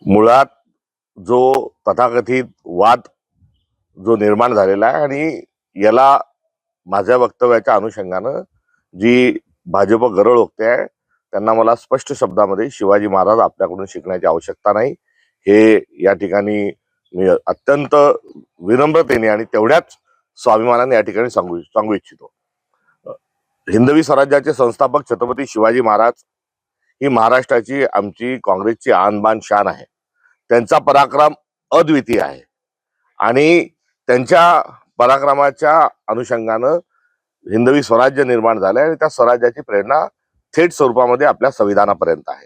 मुळात जो तथाकथित वाद जो निर्माण झालेला आहे आणि याला माझ्या वक्तव्याच्या अनुषंगानं जी भाजप गरळ ओकते आहे त्यांना मला स्पष्ट शब्दामध्ये शिवाजी महाराज आपल्याकडून शिकण्याची आवश्यकता नाही हे या ठिकाणी मी अत्यंत विनम्रतेने आणि तेवढ्याच स्वाभिमानाने या ठिकाणी सांगू इच्छितो. हिंदवी स्वराज्याचे संस्थापक छत्रपती शिवाजी महाराज ही महाराष्ट्राची आमची काँग्रेसची आणबाण शान आहे. त्यांचा पराक्रम अद्वितीय आहे आणि त्यांच्या पराक्रमाच्या अनुषंगानं हिंदवी स्वराज्य निर्माण झालंय आणि त्या स्वराज्याची प्रेरणा थेट स्वरूपामध्ये आपल्या संविधानापर्यंत आहे.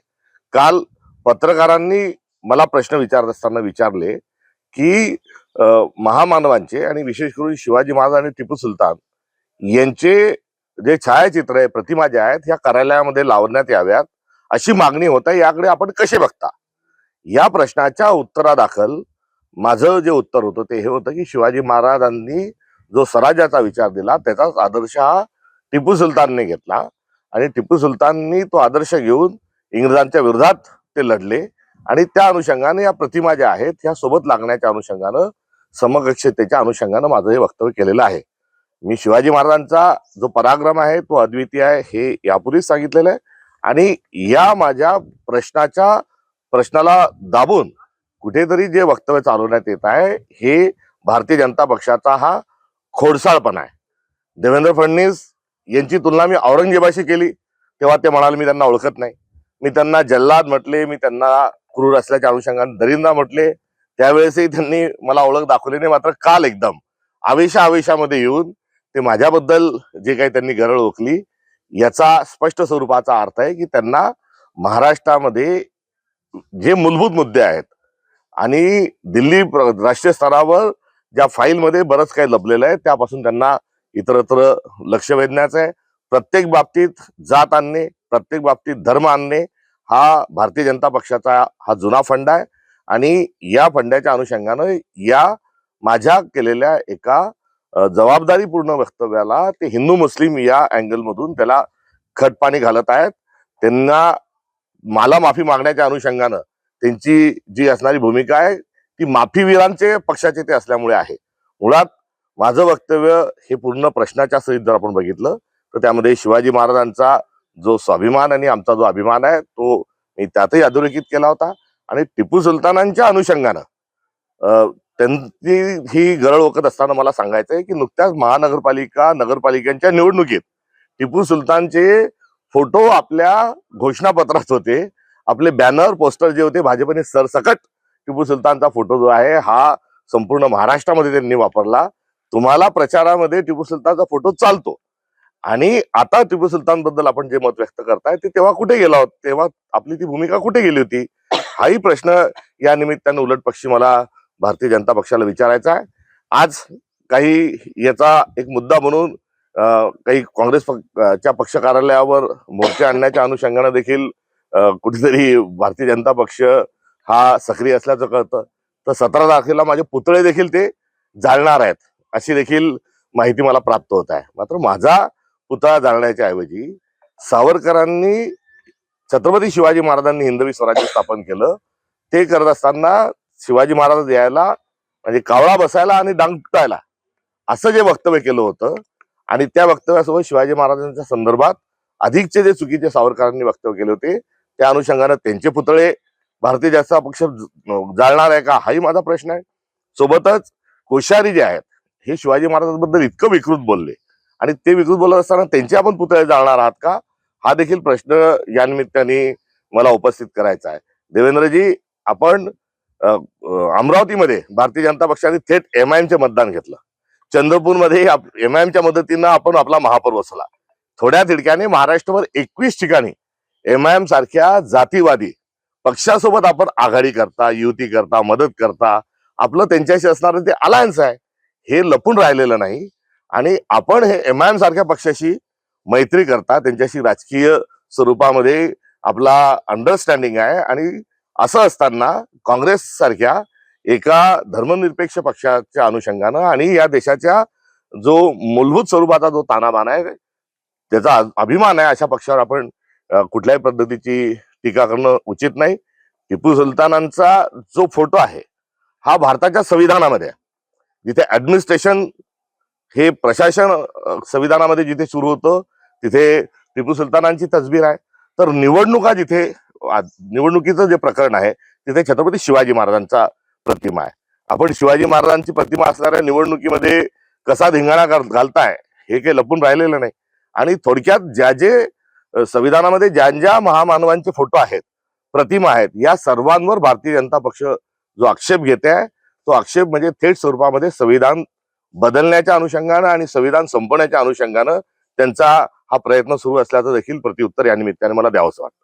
काल पत्रकारांनी मला प्रश्न विचारत असताना विचारले की महामानवांचे आणि विशेष करून शिवाजी महाराज आणि टिपू सुलतान यांचे जे छायाचित्र आहे, प्रतिमा ज्या आहेत ह्या कार्यालयामध्ये लावण्यात याव्यात अशी मागणी होत आहे. याकडे आपण कसे बघता? या प्रश्नाच्या उत्तरादाखल माझं जे उत्तर होतं ते हे होतं की शिवाजी महाराजांनी जो स्वराज्याचा विचार दिला त्याचाच आदर्श हा टिपू सुलतानने घेतला आणि टिपू सुलताननी तो आदर्श घेऊन इंग्रजांच्या विरोधात ते लढले आणि त्या अनुषंगाने या प्रतिमा ज्या आहेत ह्या सोबत लागण्याच्या अनुषंगानं समकक्षतेच्या अनुषंगानं माझं हे वक्तव्य केलेलं आहे. मी शिवाजी महाराजांचा जो पराक्रम आहे तो अद्वितीय आहे हे यापूर्वीच सांगितलेलं आहे आणि या माझ्या प्रश्नाला दाबून कुठेतरी जे वक्तव्य चालवण्यात येत आहे हे भारतीय जनता पक्षाचा हा खोडसाळपणा आहे. देवेंद्र फडणवीस यांची तुलना मी औरंगजेबाशी केली तेव्हा ते म्हणाले मी त्यांना ओळखत नाही. मी त्यांना जल्लाद म्हटले, मी त्यांना क्रूर असल्याच्या अनुषंगाने दरिंदा म्हटले, त्यावेळेसही त्यांनी मला ओळख दाखवली नाही. मात्र काल एकदम आवेशामध्ये येऊन ते माझ्याबद्दल जे काही त्यांनी गरळ ओकली याचा स्पष्ट स्वरूपाचा अर्थ आहे की त्यांना महाराष्ट्रामध्ये जे मूलभूत मुद्दे आहेत आणि दिल्ली राष्ट्रीय स्तरावर ज्या फाईलमध्ये बरंच काही लपलेलं आहे त्यापासून त्यांना इतरत्र लक्ष वेधण्याचं आहे. प्रत्येक बाबतीत जात आणणे, प्रत्येक बाबतीत धर्म आणणे हा भारतीय जनता पक्षाचा हा जुना फंडा आहे आणि या फंड्याच्या अनुषंगानं या माझ्या केलेल्या एका जबाबदारीपूर्ण वक्तव्याला ते हिंदू मुस्लिम या अँगल मधून त्याला खतपाणी घालत आहेत. त्यांना मला माफी मागण्याच्या अनुषंगानं त्यांची जी असणारी भूमिका आहे ती माफीवीरांचे पक्षाचे ते असल्यामुळे आहे. मुळात माझं वक्तव्य हे पूर्ण प्रश्नाच्या सहित जर आपण बघितलं तर त्यामध्ये शिवाजी महाराजांचा जो स्वाभिमान आणि आमचा जो अभिमान आहे तो मी त्यातही अधोरेखित केला होता आणि टिपू सुलतानांच्या अनुषंगानं त्यांची ही गरळ ओकत असताना मला सांगायचंय की नुकत्याच नगरपालिकांच्या निवडणुकीत टिपू सुलतानचे फोटो आपल्या घोषणापत्रात होते. आपले बॅनर पोस्टर जे होते भाजपने सरसकट टिपू सुलतानचा फोटो जो आहे हा संपूर्ण महाराष्ट्रामध्ये त्यांनी वापरला. तुम्हाला प्रचारामध्ये टिपू सुलतानचा फोटो चालतो आणि आता टिपू सुलतान बद्दल आपण जे मत व्यक्त करताय ते तेव्हा कुठे गेला होता, तेव्हा आपली ती भूमिका कुठे गेली होती हाही प्रश्न या निमित्तानं उलट पक्षी मला भारतीय जनता पक्षाला विचारायचा आहे. आज काही याचा एक मुद्दा म्हणून काही काँग्रेसच्या पक्ष कार्यालयावर मोर्चे आणण्याच्या अनुषंगाने देखील कुठेतरी भारतीय जनता पक्ष हा सक्रिय असल्याचं कळतं. तर 17 तारखेला माझे पुतळे देखील ते जाळणार आहेत अशी देखील माहिती मला प्राप्त होत आहे. मात्र माझा पुतळा जाळण्याच्या ऐवजी सावरकरांनी छत्रपती शिवाजी महाराजांनी हिंदवी स्वराज्य स्थापन केलं ते करत असताना शिवाजी महाराज यायला म्हणजे कावळा बसायला आणि डांगटायला असं जे वक्तव्य केलं होतं आणि त्या वक्तव्यासोबत शिवाजी महाराजांच्या संदर्भात अधिकचे जे चुकीचे सावरकरांनी वक्तव्य केले होते त्या अनुषंगाने त्यांचे पुतळे भारतीय जनता पक्ष जाळणार आहे का हाही माझा प्रश्न आहे. सोबतच कोश्यारी जे आहेत हे शिवाजी महाराजांबद्दल इतकं विकृत बोलले आणि ते विकृत बोलत असताना त्यांचे आपण पुतळे जाळणार आहात का हा देखील प्रश्न या निमित्ताने मला उपस्थित करायचा आहे. देवेंद्रजी, आपण अमरावतीमध्ये भारतीय जनता पक्षाने थेट MIMचे मतदान घेतलं. चंद्रपूरमध्ये MIMच्या मदतीनं आपण आपला महापौर बसवला. थोड्या तिडक्याने महाराष्ट्रभर 21 ठिकाणी MIM सारख्या जातीवादी पक्षासोबत आपण आघाडी करता, युती करता, मदत करता. आपलं त्यांच्याशी असणारं ते अलायन्स आहे हे लपून राहिलेलं नाही आणि आपण हे MIM सारख्या पक्षाशी मैत्री करता, त्यांच्याशी राजकीय स्वरूपामध्ये आपला अंडरस्टँडिंग आहे आणि असं असताना काँग्रेस सारख्या एका धर्मनिरपेक्ष पक्षाच्या अनुषंगानं आणि या देशाच्या जो मूलभूत स्वरूपाचा जो तानाबाना आहे त्याचा अभिमान आहे अशा पक्षावर आपण कुठल्याही पद्धतीची टीका करणं उचित नाही. टिपू सुलतानांचा जो फोटो आहे हा भारताच्या संविधानामध्ये आहे. जिथे ऍडमिनिस्ट्रेशन हे प्रशासन संविधानामध्ये जिथे सुरू होतं तिथे टिपू सुलतानांची तसबीर आहे. तर निवडणुका जिथे निवडणुकीचं जे प्रकरण आहे तिथे छत्रपती शिवाजी महाराजांचा प्रतिमा आहे. आपण शिवाजी महाराजांची प्रतिमा असणाऱ्या निवडणुकीमध्ये कसा धिंगाणा घालताय हे काही लपून राहिलेलं नाही. आणि थोडक्यात ज्या जे संविधानामध्ये ज्या ज्या महामानवांचे फोटो आहेत, प्रतिमा आहेत, या सर्वांवर भारतीय जनता पक्ष जो आक्षेप घेते आहे तो आक्षेप म्हणजे थेट स्वरूपामध्ये संविधान बदलण्याच्या अनुषंगानं आणि संविधान संपवण्याच्या अनुषंगानं त्यांचा हा प्रयत्न सुरू असल्याचं देखील प्रत्युत्तर या निमित्ताने मला द्यावंसं वाटतं.